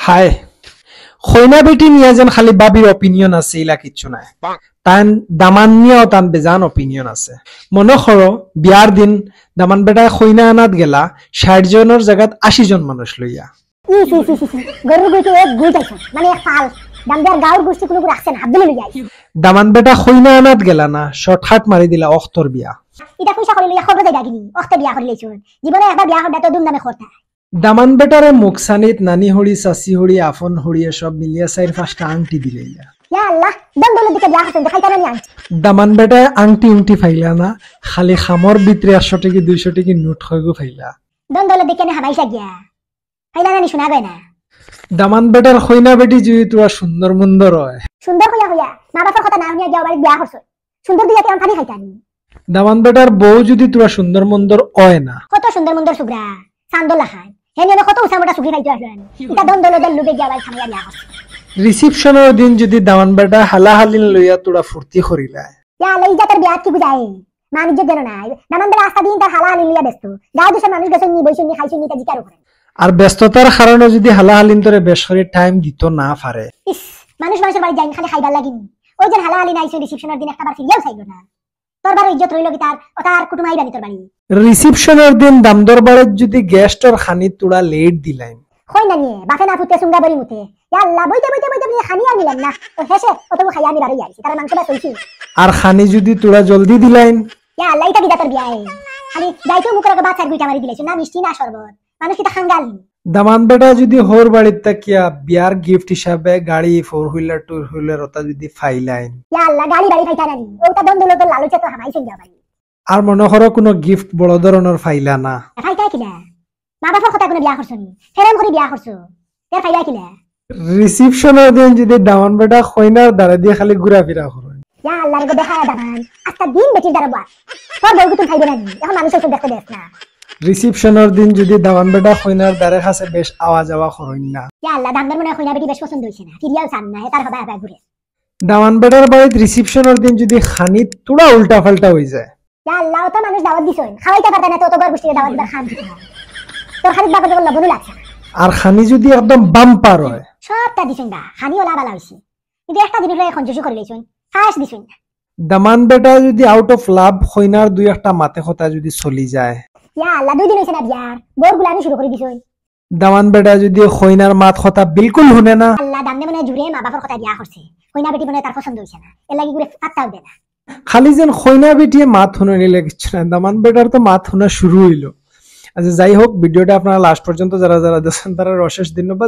হায় খৈনা বেটি নিয়ে যেন খালি বাবির অপিনিয়ন আছে ইলা কিচ্ছু নাই তান দামান নিয়েও তান বেজান অপিনিয়ন আছে মনে করো বিয়ার দিন দামান বেটায় খৈনা আনাত গেলা ৬০ জনের জায়গাত ৮০ জন মানুষ লইয়া গরুর গুইতে এক গুই যাইছ মানে এক ফাল দামদার গাউর গোষ্ঠী কোনো রাখছেন হাত দিলে লইয়া দামান বেটা খৈনা আনাত গেলা না শর্টকাট মারি দিলা অখতর বিয়া এটা পয়সা করে লইয়া খবর যাই গিনি অখতে বিয়া করে লইছুন জীবনে একবার বিয়া করতে তো ধুমধামে করতা দামান বেটারে মুখসানিত নানি হড়ি চাচি হড়ি আফন হড়ি সব মিলিয়া ৪-৫টা আংটি দিলে ইয়া আল্লাহ দম দলে দিকে বিয়া করতে দেখাইতা না আংটি দামান বেটায় আংটি উংটি ফাইলা না খালি খামর ভিতরে ১০০ টাকি ২০০ টাকি নোট হইগো ফাইলা দম দলে দিকে না হামাইছা গিয়া ফাইলা না শোনা গয় না দামান বেটার খৈনা বেটি যদি তোরা সুন্দর মুন্দর হয় সুন্দর হইয়া হইয়া মা বাবার কথা না শুনিয়া গিয়া বাড়ি বিয়া করছ সুন্দর দিয়া কি আমফানি খাইতানি দামান বেটার বউ যদি তোরা সুন্দর মুন্দর হয় না কত সুন্দর মুন্দর সুগ্রা চান্দলা খান হেনি কত উসামটা সুগ্রি খাইতো আসলেন এটা দম দলে দল লুবে গিয়া বাড়ি খামাইয়া বিয়া করছ রিসেপশনের দিন যদি দামান বেটা হালাহালিন লইয়া তোরা ফুর্তি করিলা ইয়া আল্লাহ ইজ্জতের বিয়া কি বুঝায় মান ইজ্জত দেন না দামান বেলা আস্তা দিন তার হালাহালি লইয়া ব্যস্ত গাঁও দেশের মানুষ গেছেন নি বইছেন নি খাইছেন নি তা জিকারও করেন আর ব্যস্ততার কারণে যদি হালাহালিন তোরে বেশ করে টাইম দিত না পারে ইস মানুষ মানুষের বাড়ি যাই খালি খাইবার লাগিনি ওই যে হালাহালি নাইছে রিসেপশনের দিন একবার ফিরিয়াও চাইলো না তোর বাড়ি ইজ্জত রইল কি তার কুটুম আইবানি তোর বাড়ি রিসেপশনের দিন দামদরবারের যদি গেস্টর খানি তোরা লেট দিলাইন কই না নিয়ে বাপে না ফুটে সুঙ্গা বড়ি মুতে ইয়া আল্লাহ বইতে বইতে বইতে আপনি খানি আর নিলেন না ও হেসে অত খাই আমি বাড়ি আইছি তার মাংসটা সইছি আর খানি যদি তোরা জলদি দিলাইন ইয়া আল্লাহ এটা কি তোর বিয়ায় খালি যাইতো মুখের আগে বাচ্চার গুইটা মারি দিলেছ না মিষ্টি না শরবত মানুষ কি তা খাঙ্গাল দামান বেটা যদি হোর বাড়িত তাকিয়া বিয়ার গিফট হিসাবে গাড়ি 4 হুইলার 2 হুইলার ওটা যদি ফাইলাইন ইয়া আল্লাহ গাড়ি বাড়ি ফাইতা নানি ওটা দন্দল তো লালুচে তো হামাইছেন যা বাড়ি আর মনে করো কোনো গিফট বড় ধরনের ফাইলা না ফাইতা কিলা মা বাবার কথা কোনো বিয়া করছনি ফেরাম করে বিয়া করছো এর ফাইলা কিলা রিসেপশনের দিন যদি দামান বেটা খৈনার দাঁড়া দিয়ে খালি ঘুরা ফিরা করে ইয়া আল্লাহ রে দেখা দামান আজকে দিন বেটির দ্বারা বাস তোর বউ তুমি খাইবে না এখন মানুষ সব দেখতে দেখ না রিসেপশনের দিন যদি দামান বেটা খৈনার দাঁড়ে কাছে বেশ আওয়াজ আওয়া করইন না ইয়া আল্লাহ দামদার মনে খৈনা বেটি বেশ পছন্দ হইছে না ফিরিয়াও চান না তার হবে আবার ঘুরে দামান বেটার বাড়িতে রিসেপশনের দিন যদি খানি তোরা উল্টা পাল্টা হই যায় ইয়া আল্লাহ তো মানুষ দাওয়াত দিছইন খাওয়াইতে পারতা না তো তোর গোষ্ঠীর দাওয়াত দিবার খান দিতে তোর খালি বাবা বলল বনু লাগছে আর খানি যদি একদম বাম্পার হয় সবটা দিছইন দা খানি ওলা বালা হইছে কিন্তু একটা দিন এখন জুসু করে লইছইন ফাঁস দিছইন দামান বেটা যদি আউট অফ লাভ খৈনার দুই একটা মাতে কথা যদি চলি যায় ইয়া আল্লাহ দুই দিন হইছে না বিয়ার বোর গুলানি শুরু করে দিছইন দামান বেটা যদি খৈনার মাত কথা বিলকুল শুনে না আল্লাহ দামনে মনে জুড়ে মা বাবার কথা বিয়া করছে খৈনা বেটি মনে তার পছন্দ হইছে না এর লাগি ঘুরে পাত্তাও দে না খালি যেন খৈনা বেটিয়ে মাত শুনে নিলে কিছু না দামান বেটার তো মাত শোনা শুরু হইলো আচ্ছা যাই হোক ভিডিওটা আপনারা লাস্ট পর্যন্ত যারা যারা দেখছেন তারা অশেষ ধন্যবাদ।